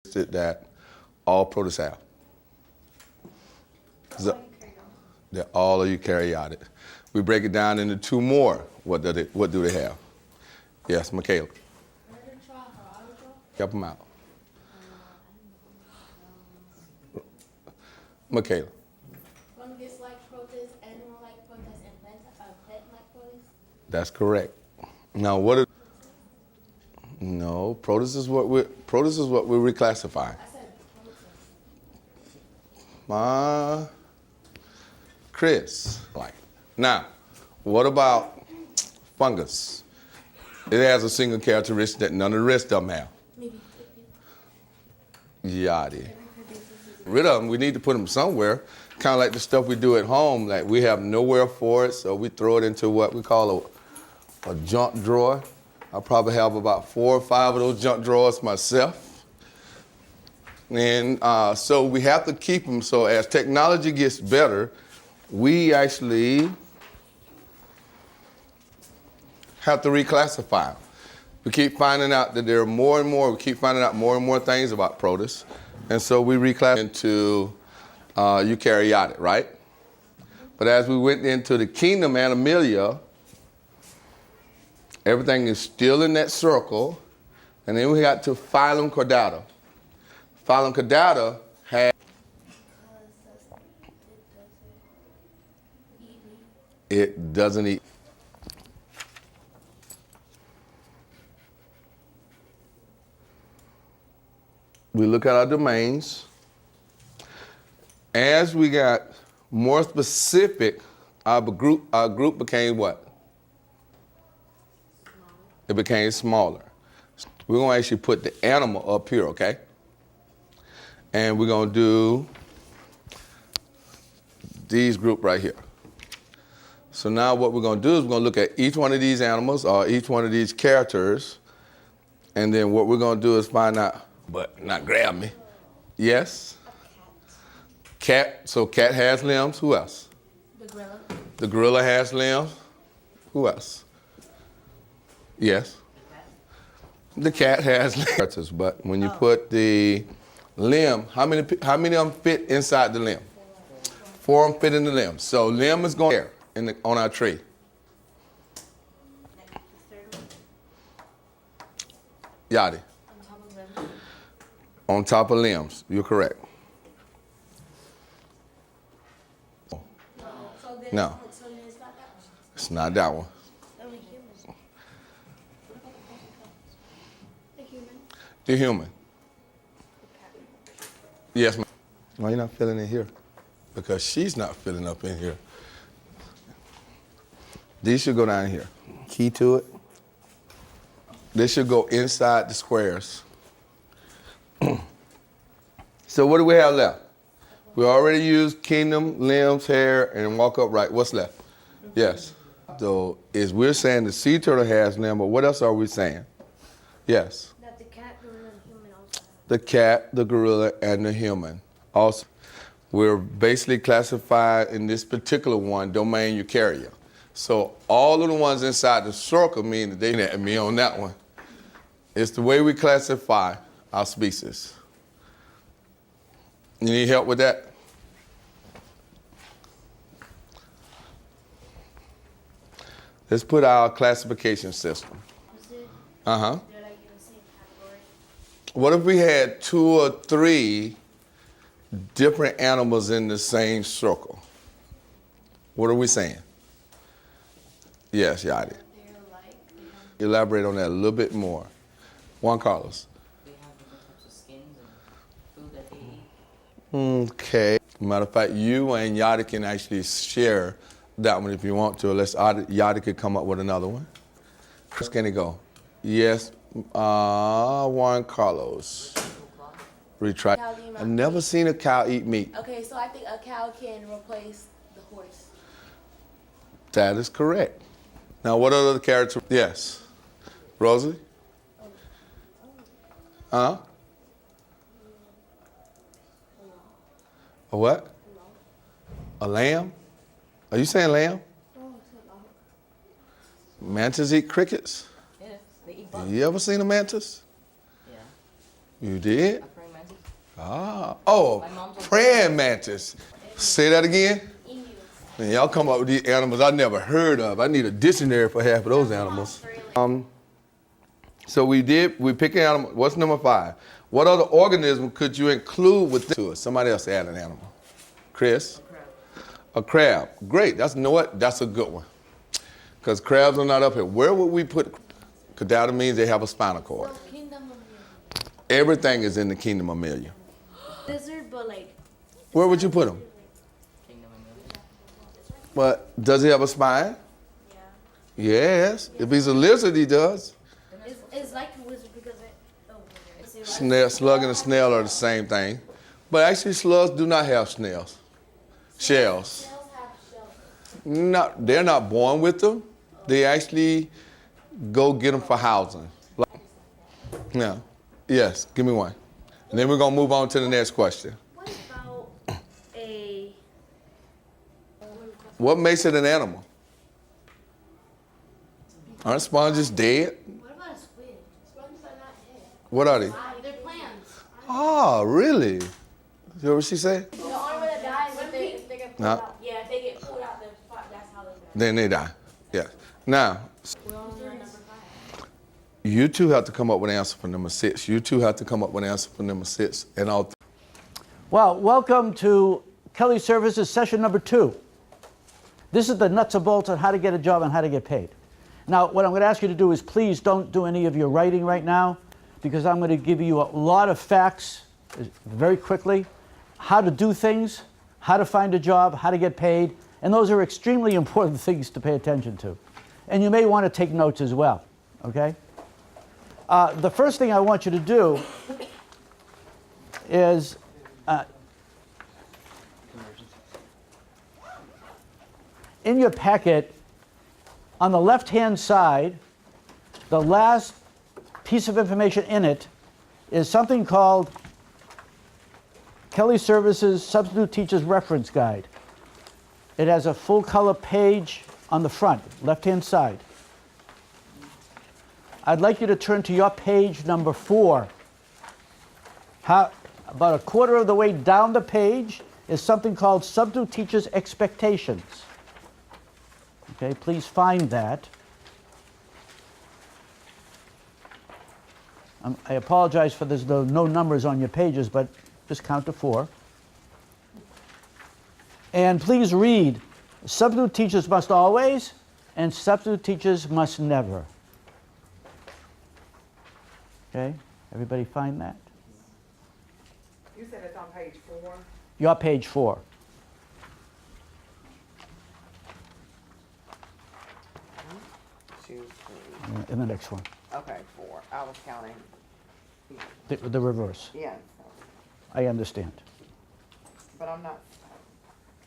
that all protists have. They're all eukaryotic. We break it down into two more. What do they have? Yes, Michaela. Help them out. Michaela. Fungus-like protists, animal-like protists, and plant-like protists. That's correct. Now, what? No, protists is what we're reclassifying. I said protists. Chris. Like, now, what about fungus? It has a single characteristic that none of the rest of them have. Maybe. Yachty. Rid of them, we need to put them somewhere. Kind of like the stuff we do at home. Like we have nowhere for it, so we throw it into what we call a junk drawer. I probably have about 4 or 5 of those junk drawers myself. And so we have to keep them. So as technology gets better, we actually have to reclassify them. We keep finding out that there are more and more, we keep finding out more and more things about protists. And so we reclassify into eukaryotic, right? But as we went into the kingdom Animalia, everything is still in that circle. And then we got to phylum Chordata. Phylum Chordata has it doesn't eat. We look at our domains. As we got more specific, our group became what? It became smaller. We're going to actually put the animal up here, okay? And we're going to do these group right here. So now what we're going to do is we're going to look at each one of these animals or each one of these characters. And then what we're going to do is find out, but not grab me. Yes? Cat. So cat has limbs. Who else? The gorilla. The gorilla has limbs. Who else? Yes. The cat has limbs. But when you put the limb, how many of them fit inside the limb? 4 of them fit in the limb. So limb is going here on our tree. Yachty. On top of limbs. You're correct. No. So then it's not that one. It's not that one. Only humans. The human. The human. Yes, ma'am. Why are you not filling in here? Because she's not filling up in here. These should go down here. Key to it. They should go inside the squares. So what do we have left? We already used kingdom, limbs, hair, and walk upright. What's left? Yes. So is we're saying the sea turtle has limb, but what else are we saying? Yes. That the cat, gorilla, and human also. The cat, the gorilla, and the human. Also, we're basically classified in this particular one, domain eukarya. So all of the ones inside the circle mean that they at me on that one. It's the way we classify our species. You need help with that? Let's put our classification system. Uh-huh. They're like in the same category. What if we had 2 or 3 different animals in the same circle? What are we saying? Yes, Yachty. They're like. Elaborate on that a little bit more. Juan Carlos. They have different types of skins and food that they eat. Okay. Matter of fact, you and Yachty can actually share that one if you want to. Unless Yachty could come up with another one. Where can he go? Yes, Juan Carlos. Retract. I've never seen a cow eat meat. Okay, so I think a cow can replace the horse. That is correct. Now, what other characters? Yes. Rosie? Huh? A what? A lamb? Are you saying lamb? Mantis eat crickets? Yes, they eat bugs. You ever seen a mantis? Yeah. You did? I bring my Oh, My mom's a- praying mantis. Say that again. Emus. And y'all come up with these animals I never heard of. I need a dictionary for half of those animals. So we pick an animal. What's number 5? What other organism could you include with this? Somebody else add an animal. Chris? A crab. Great. That's a good one. Because crabs are not up here. Where would we put? Because that means they have a spinal cord. So kingdom of Amelia. Everything is in the kingdom of Amelia. Lizard, but like. Where would you put them? Kingdom of Amelia. But does he have a spine? Yeah. Yes. If he's a lizard, he does. It's like a wizard because it. Oh, wizard. Slug and a snail are the same thing. But actually, slugs do not have shells. Snails have shells. They're not born with them. They actually go get them for housing. Yeah. Yes, give me one. And then we're going to move on to the next question. What about a. What makes it an animal? Aren't sponges dead? What about a squid? Sponges are not dead. What are they? They're plants. Oh, really? You hear what she said? The armor that dies if they get pulled No. out. Yeah, if they get pulled out, that's how they die. Then they die. Yes. Now, We're only on number 5. you two have to come up with an answer for number 6. You two have to come up with an answer for number 6. And all. Well, welcome to Kelly Services session number 2. This is the nuts and bolts on how to get a job and how to get paid. Now, what I'm going to ask you to do is please don't do any of your writing right now, because I'm going to give you a lot of facts very quickly, how to do things, how to find a job, how to get paid, and those are extremely important things to pay attention to. And you may want to take notes as well, okay? The first thing I want you to do is in your packet, on the left-hand side, the last piece of information in it is something called Kelly Services Substitute Teachers Reference Guide. It has a full-color page on the front, left-hand side. I'd like you to turn to your page number 4. About a quarter of the way down the page is something called Substitute Teachers Expectations. Okay, please find that. I apologize for there's no numbers on your pages, but just count to 4. And please read, substitute teachers must always, and substitute teachers must never. Okay, everybody find that? You said it's on page 4? Your page 4. Choose In the next one, okay, 4. I was counting. the reverse. Yeah. I understand. But I'm not.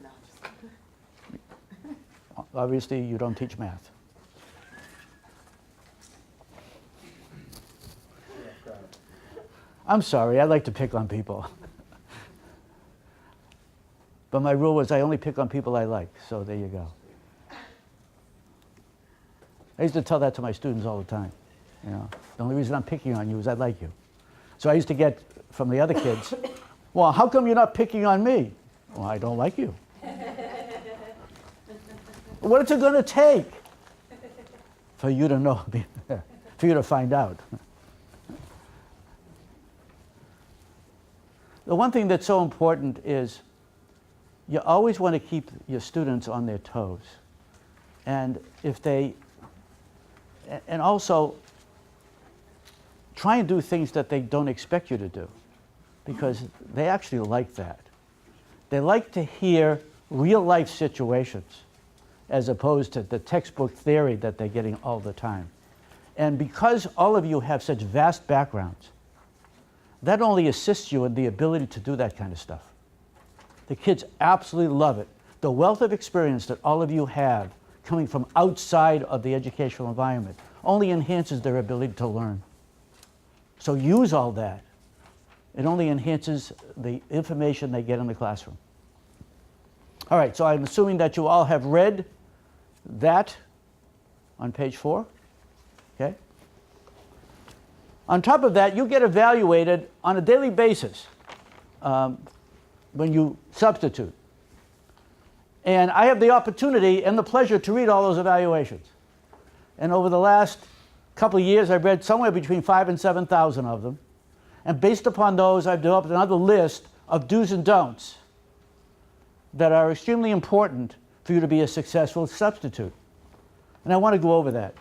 No, just. Obviously, you don't teach math. I'm sorry, I like to pick on people. But my rule was I only pick on people I like, so there you go. I used to tell that to my students all the time. You know, the only reason I'm picking on you is I like you. So I used to get from the other kids, well, how come you're not picking on me? Well, I don't like you. What is it going to take for you to know, for you to find out? The one thing that's so important is you always want to keep your students on their toes. And and also try and do things that they don't expect you to do, because they actually like that. They like to hear real life situations as opposed to the textbook theory that they're getting all the time. And because all of you have such vast backgrounds, that only assists you in the ability to do that kind of stuff. The kids absolutely love it. The wealth of experience that all of you have coming from outside of the educational environment only enhances their ability to learn. So use all that. It only enhances the information they get in the classroom. All right, so I'm assuming that you all have read that on page 4, okay? On top of that, you get evaluated on a daily basis. when you substitute. And I have the opportunity and the pleasure to read all those evaluations. And over the last couple of years, I've read somewhere between 5,000 and 7,000 of them. And based upon those, I've developed another list of do's and don'ts that are extremely important for you to be a successful substitute. And I want to go over that.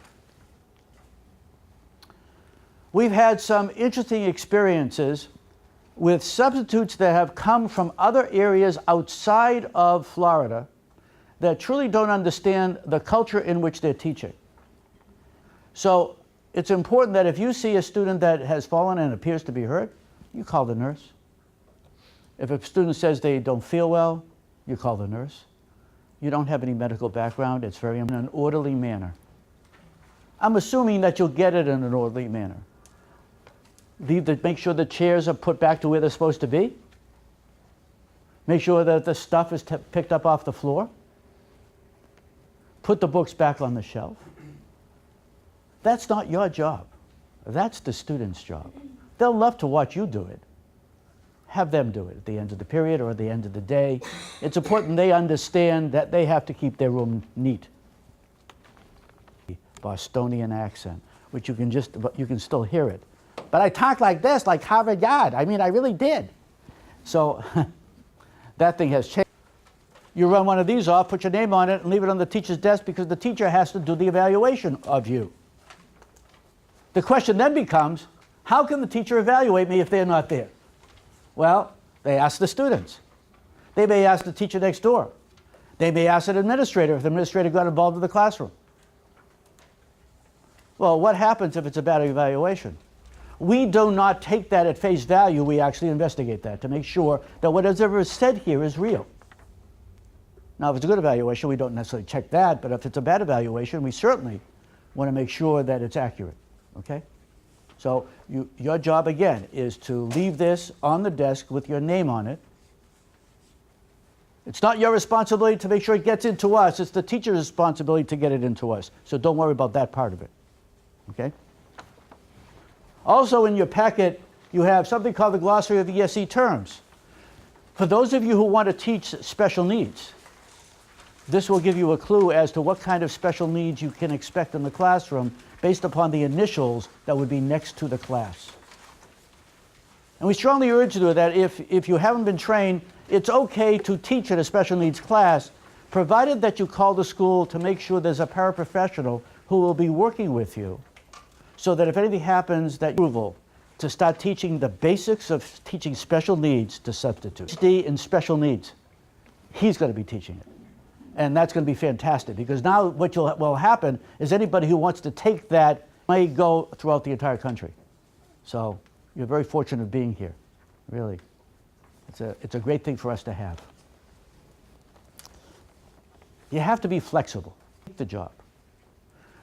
We've had some interesting experiences with substitutes that have come from other areas outside of Florida that truly don't understand the culture in which they're teaching. So it's important that if you see a student that has fallen and appears to be hurt, you call the nurse. If a student says they don't feel well, you call the nurse. You don't have any medical background, it's very in an orderly manner. I'm assuming that you'll get it in an orderly manner. Make sure the chairs are put back to where they're supposed to be. Make sure that the stuff is picked up off the floor. Put the books back on the shelf. That's not your job. That's the student's job. They'll love to watch you do it. Have them do it at the end of the period or at the end of the day. It's important they understand that they have to keep their room neat. Bostonian accent, which you can still hear it. But I talk like this, like Harvard Yard. I mean, I really did. So that thing has changed. You run one of these off, put your name on it, and leave it on the teacher's desk because the teacher has to do the evaluation of you. The question then becomes, how can the teacher evaluate me if they're not there? Well, they ask the students. They may ask the teacher next door. They may ask an administrator if the administrator got involved in the classroom. Well, what happens if it's a bad evaluation? We do not take that at face value. We actually investigate that to make sure that whatever is said here is real. Now, if it's a good evaluation, we don't necessarily check that, but if it's a bad evaluation, we certainly want to make sure that it's accurate, okay? So your job, again, is to leave this on the desk with your name on it. It's not your responsibility to make sure it gets into us. It's the teacher's responsibility to get it into us. So don't worry about that part of it, okay? Also in your packet, you have something called the Glossary of ESE Terms. For those of you who want to teach special needs, this will give you a clue as to what kind of special needs you can expect in the classroom based upon the initials that would be next to the class. And we strongly urge you that if you haven't been trained, it's okay to teach in a special needs class, provided that you call the school to make sure there's a paraprofessional who will be working with you, so that if anything happens, that approval to start teaching the basics of teaching special needs to substitutes. PhD in special needs, he's going to be teaching it. And that's going to be fantastic, because now what will happen is anybody who wants to take that may go throughout the entire country. So you're very fortunate of being here, really. It's a great thing for us to have. You have to be flexible. Take the job.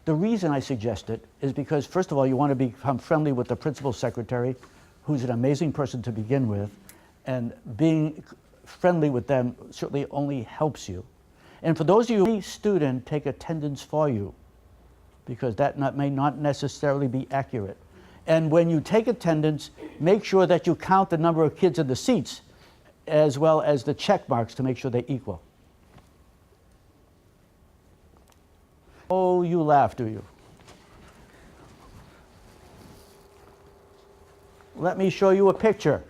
The reason I suggest it is because, first of all, you want to become friendly with the principal secretary, who's an amazing person to begin with, and being friendly with them certainly only helps you. And for those of you, any student take attendance for you, because that may not necessarily be accurate. And when you take attendance, make sure that you count the number of kids in the seats, as well as the check marks to make sure they equal. Oh, you laugh, do you? Let me show you a picture.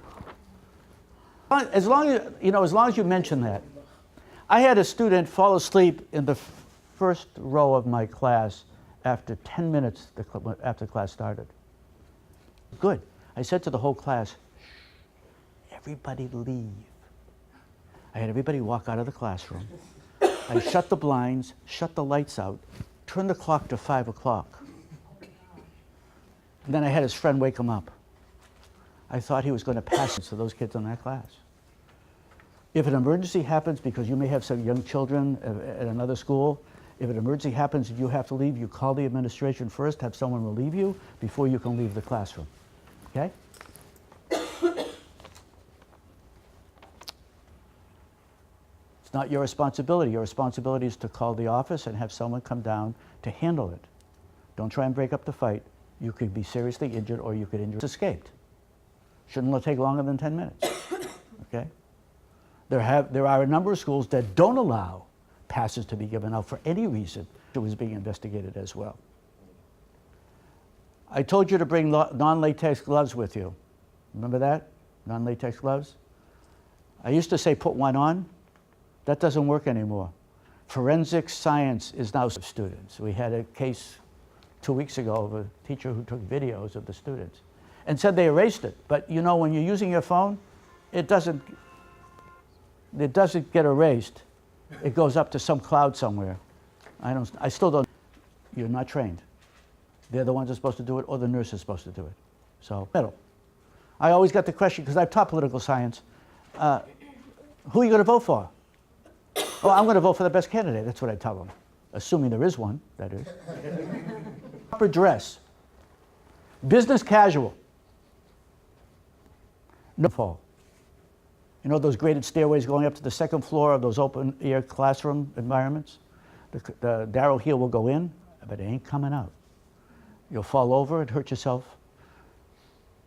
As long as you mention that. I had a student fall asleep in the first row of my class after 10 minutes after class started. Good. I said to the whole class, everybody leave. I had everybody walk out of the classroom. I shut the blinds, shut the lights out, turned the clock to 5 o'clock. And then I had his friend wake him up. I thought he was going to pass it to those kids in that class. If an emergency happens, because you may have some young children at another school, if an emergency happens and you have to leave, you call the administration first, have someone relieve you before you can leave the classroom. Okay? It's not your responsibility. Your responsibility is to call the office and have someone come down to handle it. Don't try and break up the fight. You could be seriously injured or you could injure. Escaped. Shouldn't take longer than 10 minutes. okay? There are a number of schools that don't allow passes to be given out for any reason. It was being investigated as well. I told you to bring non-latex gloves with you. Remember that? Non-latex gloves? I used to say put one on. That doesn't work anymore. Forensic science is now students. We had a case 2 weeks ago of a teacher who took videos of the students and said they erased it. But you know, when you're using your phone, it doesn't get erased. It goes up to some cloud somewhere. I still don't. You're not trained. They're the ones that are supposed to do it, or the nurse is supposed to do it. So, middle. I always got the question, because I've taught political science, who are you going to vote for? Oh, I'm going to vote for the best candidate. That's what I tell them. Assuming there is one, that is. Proper dress. Business casual. No fall. You know those graded stairways going up to the second floor of those open-air classroom environments? The Darryl heel will go in, but it ain't coming out. You'll fall over and hurt yourself.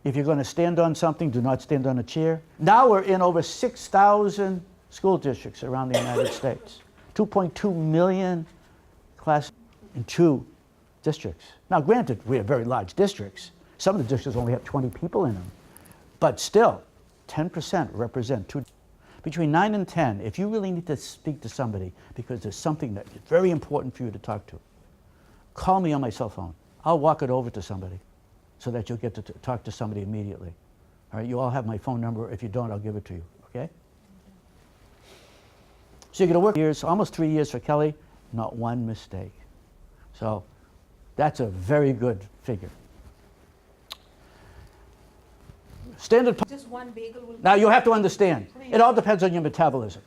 If you're going to stand on something, do not stand on a chair. Now we're in over 6,000 school districts around the United States. 2.2 million classes in 2 districts. Now granted, we have very large districts. Some of the districts only have 20 people in them. But still, 10% represent 2. Between 9 and 10, if you really need to speak to somebody because there's something that is very important for you to talk to, call me on my cell phone. I'll walk it over to somebody so that you'll get to talk to somebody immediately. All right, you all have my phone number. If you don't, I'll give it to you, okay? So you're going to work years, almost 3 years for Kelly, not one mistake. So that's a very good figure. Standard. Just one bagel will. Now you have to understand, it all depends on your metabolism.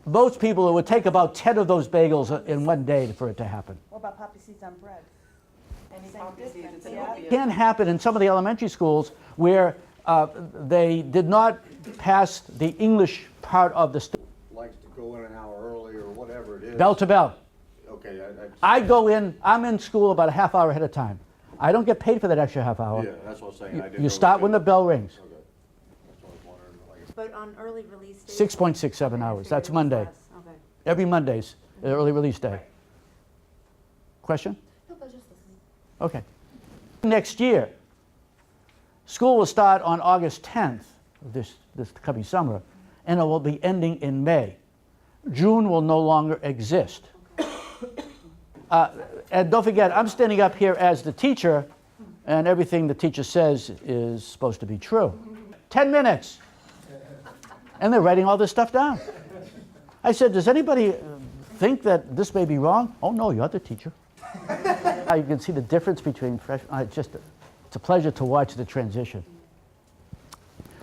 Most people, it would take about 10 of those bagels in one day for it to happen. What about poppy seeds on bread? Any Same poppy seeds, difference, it's yeah. opiate. It can happen in some of the elementary schools where they did not pass the English part of the Likes to go in an hour early or whatever it is. bell to bell. Okay, I go in, I'm in school about a half hour ahead of time. I don't get paid for that extra half hour. yeah, that's what I'm saying. I didn't You know start if when it- the bell rings. Okay, that's what I was wondering. Like, But on early release days. 6.67 hours, that's Monday. Okay. Every Monday's the early release day. Question? No, but just listening. Okay. Next year, school will start on August 10th, this coming summer, and it will be ending in May. June will no longer exist. And don't forget, I'm standing up here as the teacher, and everything the teacher says is supposed to be true. 10 minutes. And they're writing all this stuff down. I said, does anybody think that this may be wrong? Oh, no, you're the teacher. You can see the difference between freshmen. It's a pleasure to watch the transition.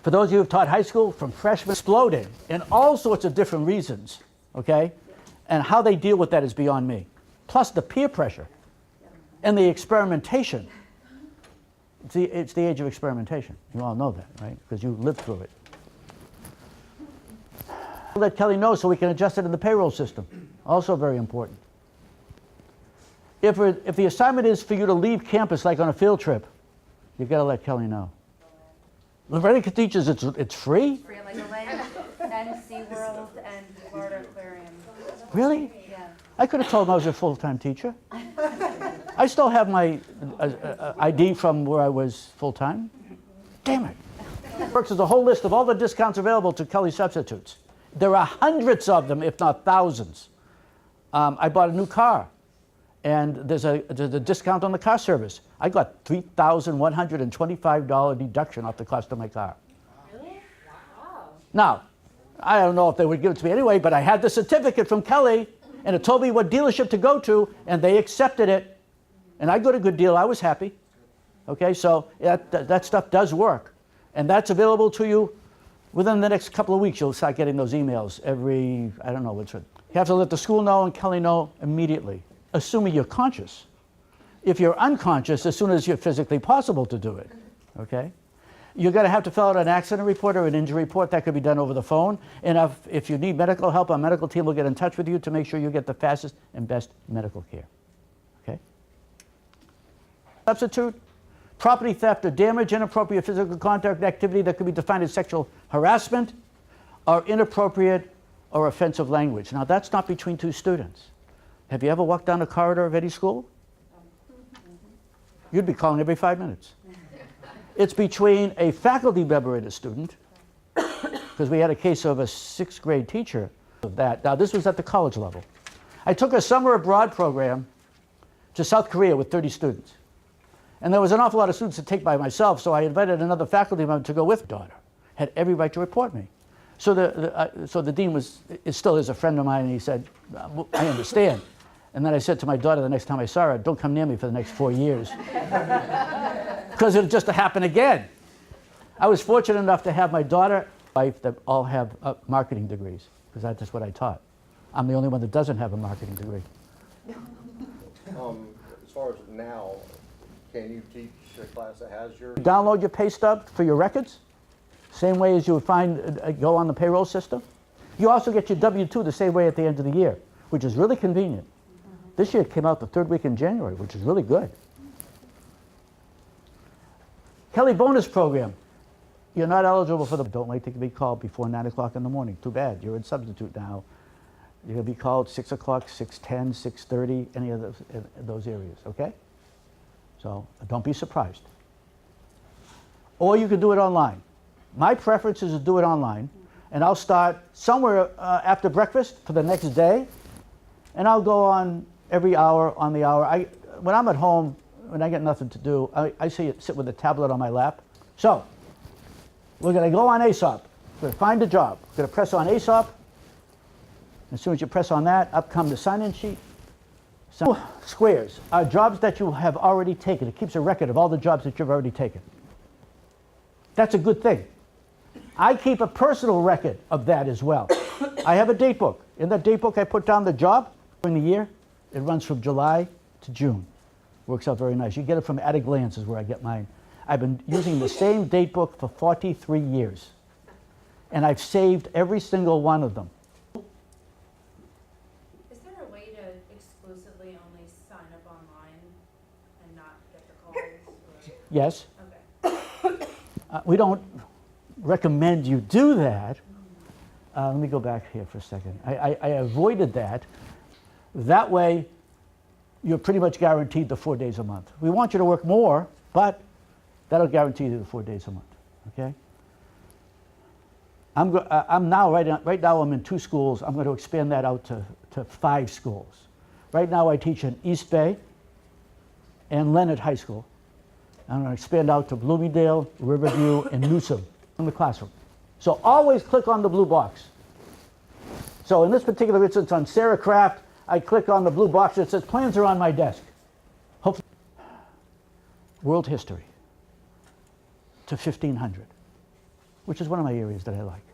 For those of you who have taught high school, from freshmen exploding in all sorts of different reasons, okay? And how they deal with that is beyond me. Plus the peer pressure and the experimentation. It's the age of experimentation. You all know that, right? Because you lived through it. Let Kelly know so we can adjust it in the payroll system. Also very important. If the assignment is for you to leave campus like on a field trip, you got to let Kelly know. Levitica teaches it's free? Free at Legoland and SeaWorld and Florida Aquarium. Really? Yeah. I could have told him I was a full-time teacher. I still have my ID from where I was full-time. Damn it. Works as a whole list of all the discounts available to Kelly substitutes. There are hundreds of them, if not thousands. I bought a new car, and there's a discount on the car service. I got $3,125 deduction off the cost of my car. Really? Wow. Now, I don't know if they would give it to me anyway, but I had the certificate from Kelly, and it told me what dealership to go to, and they accepted it. And I got a good deal. I was happy. Okay, so that stuff does work. And that's available to you within the next couple of weeks. You'll start getting those emails every, I don't know, what's it. You have to let the school know and Kelly know immediately, assuming you're conscious. If you're unconscious, as soon as you're physically possible to do it, okay? You're going to have to fill out an accident report or an injury report. That could be done over the phone. And if you need medical help, our medical team will get in touch with you to make sure you get the fastest and best medical care, okay? Substitute, property theft or damage, inappropriate physical contact activity that could be defined as sexual harassment, or inappropriate or offensive language. Now, that's not between two students. Have you ever walked down a corridor of any school? You'd be calling every 5 minutes. It's between a faculty member and a student, because we had a case of a 6th grade teacher of that. Now, this was at the college level. I took a summer abroad program to South Korea with 30 students. And there was an awful lot of students to take by myself, so I invited another faculty member to go with my daughter. Had every right to report me. So the dean still is a friend of mine, and he said, I understand. And then I said to my daughter the next time I saw her, don't come near me for the next 4 years. Because it'll just happen again. I was fortunate enough to have my daughter, wife, that all have marketing degrees, because that's just what I taught. I'm the only one that doesn't have a marketing degree. As far as now, can you teach a class that has your? Download your pay stub for your records, same way as you would go on the payroll system. You also get your W-2 the same way at the end of the year, which is really convenient. This year it came out the 3rd week in January, which is really good. Kelly bonus program. You're not eligible for the, don't wait to be called before 9 o'clock in the morning. Too bad, you're in substitute now. You're gonna be called 6 o'clock, 6:10, 6:30, any of those areas, okay? So don't be surprised. Or you can do it online. My preference is to do it online, and I'll start somewhere after breakfast for the next day, and I'll go on every hour on the hour. When I'm at home, when I get nothing to do, I sit with a tablet on my lap. So we're going to go on ASOP. We're going to find a job. We're going to press on ASOP. As soon as you press on that, up come the sign-in sheet. Squares are jobs that you have already taken. It keeps a record of all the jobs that you've already taken. That's a good thing. I keep a personal record of that as well. I have a date book. In that date book, I put down the job during the year. It runs from July to June. Works out very nice. You get it from At a Glance is where I get mine. I've been using the same date book for 43 years. And I've saved every single one of them. Is there a way to exclusively only sign up online and not get the calls? Or? Yes. Okay. We don't recommend you do that. Let me go back here for a second. I avoided that. That way, you're pretty much guaranteed the 4 days a month. We want you to work more, but that'll guarantee you the 4 days a month, okay? I'm now, right now I'm in 2 schools. I'm going to expand that out to 5 schools. Right now I teach in East Bay and Leonard High School. I'm going to expand out to Bloomingdale, Riverview, and Newsom in the classroom. So always click on the blue box. So in this particular instance on Sarah Craft, I click on the blue box that says plans are on my desk. Hopefully, world history to 1500, which is one of my areas that I like.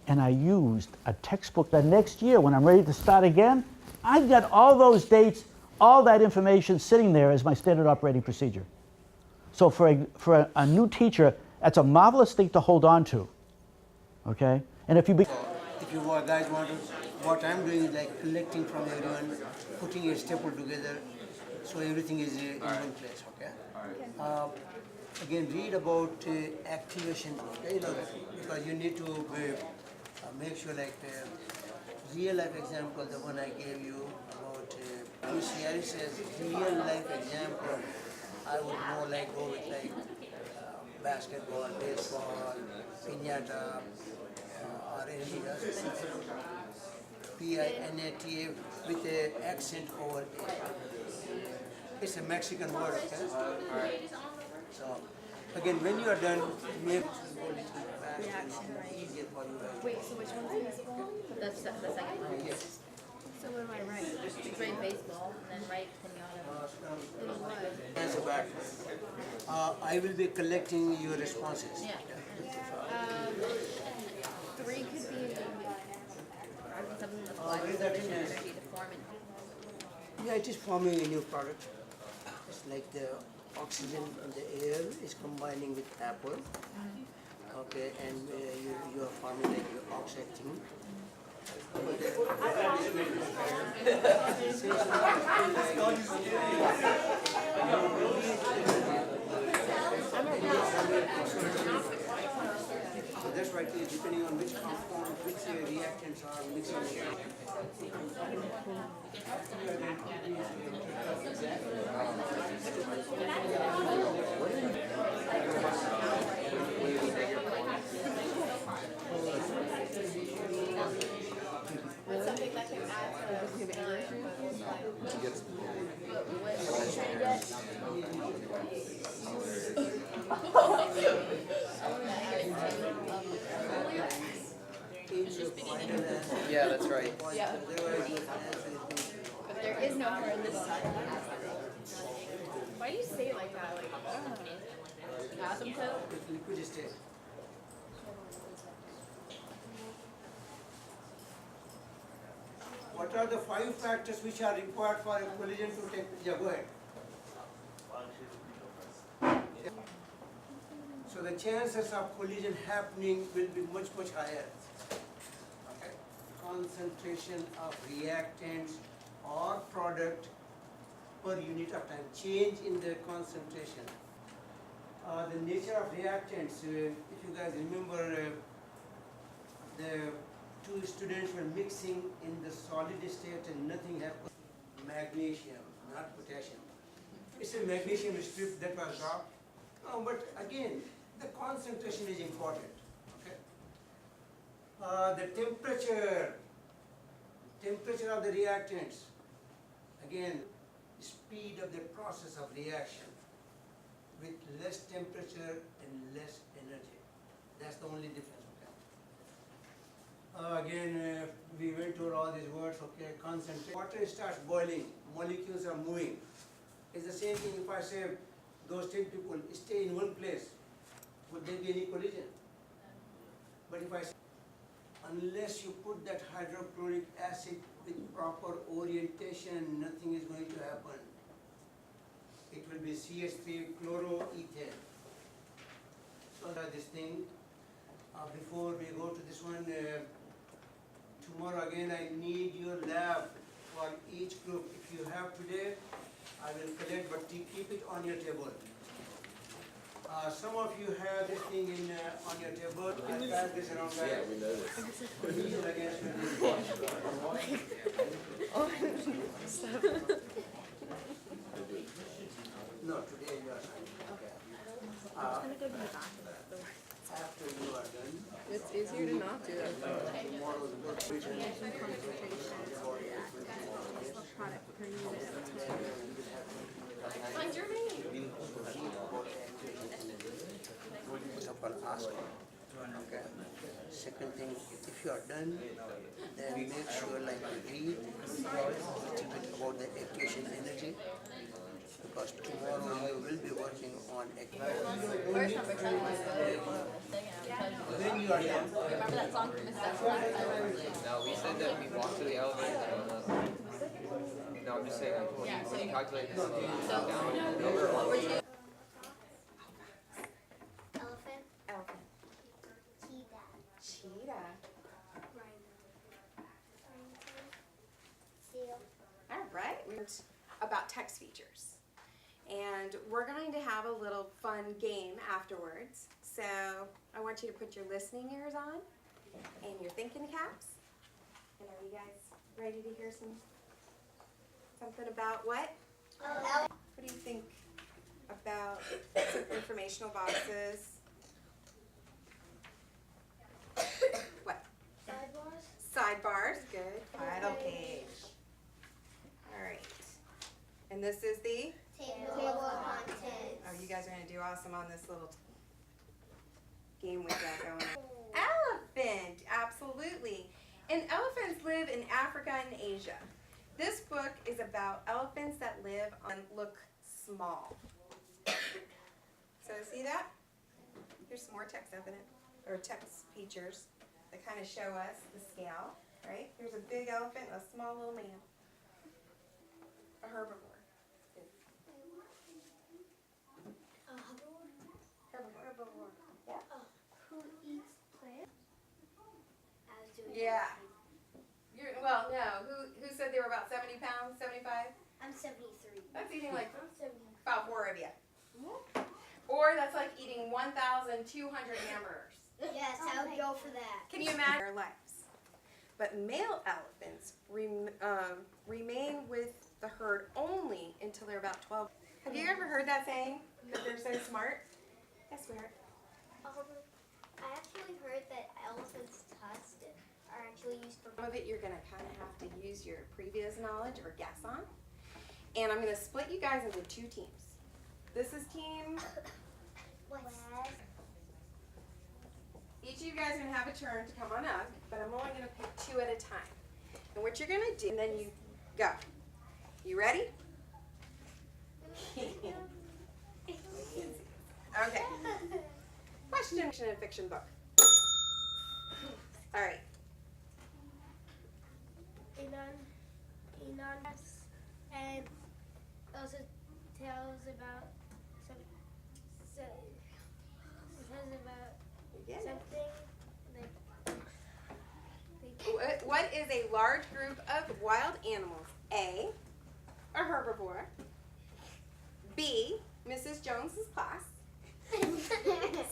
And I used a textbook the next year when I'm ready to start again. I got all those dates, all that information sitting there as my standard operating procedure. So for a new teacher, that's a marvelous thing to hold on to, okay? And if you guys want to, what I'm doing is like collecting from everyone, putting a staple together, so everything is in one place, okay? Again, read about activation, okay? Because you need to make sure like real life example, the one I gave you about UCRI says real life example, I would more like go with like basketball, baseball, piñata, or anything else. P-I-N-A-T-A with an accent over it. It's a Mexican word, okay? So, again, when you are done, make it easier for you. Wait, so which one's baseball? That's the second one? Yes. So what do I write? Just write baseball and then write pinata. Answer back. I will be collecting your responses. Yeah. 3 could be something that's like sufficient energy to form it. Yeah, it is forming a new product. It's like the oxygen in the air is combining with apple. Okay, and you are forming like your oxide thing. that's why it is depending on which compound, which reactants are mixing. Yeah, that's right. But there is no her in this side. Why do you say it like that? Like, asymptote? Liquid state. What are the 5 factors which are required for a collision to take? Yeah, go ahead. So the chances of collision happening will be much, much higher. Okay. Concentration of reactants or product per unit of time, change in the concentration. The nature of reactants, if you guys remember, the 2 students were mixing in the solid state and nothing happened. Magnesium, not potassium. It's a magnesium strip that was dropped. But again, the concentration is important. Okay. The temperature of the reactants. Again, speed of the process of reaction with less temperature and less energy. That's the only difference. Again, we went over all these words. Okay, concentrate. Water starts boiling. Molecules are moving. It's the same thing if I say those 10 people stay in one place. Would there be any collision? But if I say, unless you put that hydrochloric acid with proper orientation, nothing is going to happen. It will be CH3 chloroethane. So this thing, before we go to this one, tomorrow again I need your lab for each group. If you have today, I will collect, but keep it on your table. Some of you have this thing on your table. I pass this around, guys. Yeah, we know this. No, today you are not. Okay. After you are done. It's easier to not do that. Tomorrow's work. Find your name. First of all, ask. Okay. Second thing, if you are done, then make sure like you read a little bit about the equation energy, because tomorrow you will be working on equation. When you are done. Remember that song from Miss Sessions? No, we said that we walked to the elevator. No, I'm just saying, like, when you calculate this down, number one. Elephant, Elephant. cheetah, Cheetah. rhino, seal. All right. We learned about text features. And we're going to have a little fun game afterwards. So I want you to put your listening ears on and your thinking caps. And are you guys ready to hear something about what? What do you think about some informational boxes? What? Sidebars, Sidebars, good. Title page. All right. And this is the? table of contents. Oh, you guys are going to do awesome on this little game we've got going on. Elephant, absolutely. And elephants live in Africa and Asia. This book is about elephants that live and look small. So see that? Here's some more text evidence, or text features that kind of show us the scale, right? Here's a big elephant and a small little man. A herbivore. Herbivore. Yeah. Who eats plants? As do Yeah. Well, no. Who said they were about 70 pounds, 75? I'm 73. That's eating like I'm 70. about 4 of you. Or that's like eating 1,200 hamburgers. Yes, I would go for that. Can you imagine their lives? But male elephants remain with the herd only until they're about 12. Have you ever heard that saying? That they're so smart? I swear. I actually heard that elephants' tusks are actually used for. Some of it you're going to kind of have to use your previous knowledge or guess on. And I'm going to split you guys into 2 teams. This is team. West. Each of you guys are going to have a turn to come on up, but I'm only going to pick 2 at a time. And what you're going to do, and then you go. You ready? Okay. Question and fiction book. All right. Enon, and also tells about something like. What is a large group of wild animals? A, a herbivore. B, Mrs. Jones's class.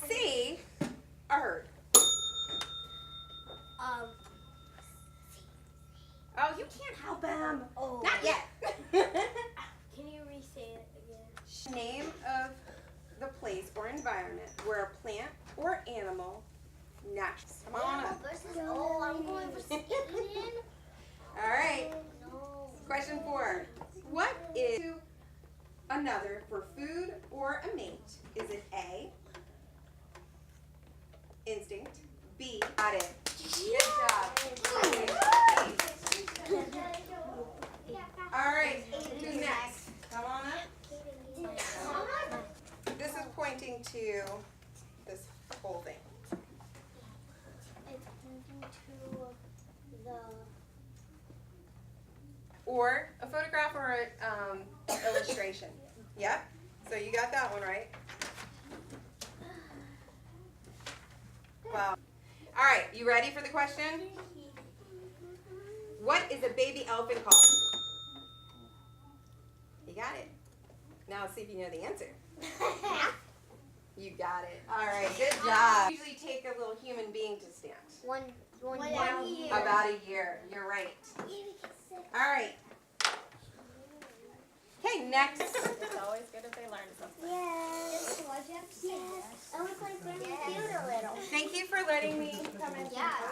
C, a herd. Oh, you can't help him. Oh. Not yet. Can you re-say it again? Name of the place or environment where a plant or animal naturally. Come on up. Oh, I'm going for Sweden. All right. No. Question 4. What is another for food or a mate? Is it A, instinct, B, got it. Good job. All right, who's next? Come on up. This is pointing to this whole thing. It's pointing to the. Or a photograph or an illustration. Yep. So you got that one right. Wow. All right, you ready for the question? What is a baby elephant called? You got it. Now let's see if you know the answer. You got it. All right, good job. Usually take a little human being to stand. One year. About a year. You're right. All right. Okay, next. It's always good if they learn something. Yes. Yes. I was like, a little. Thank you for letting me come in. Yeah.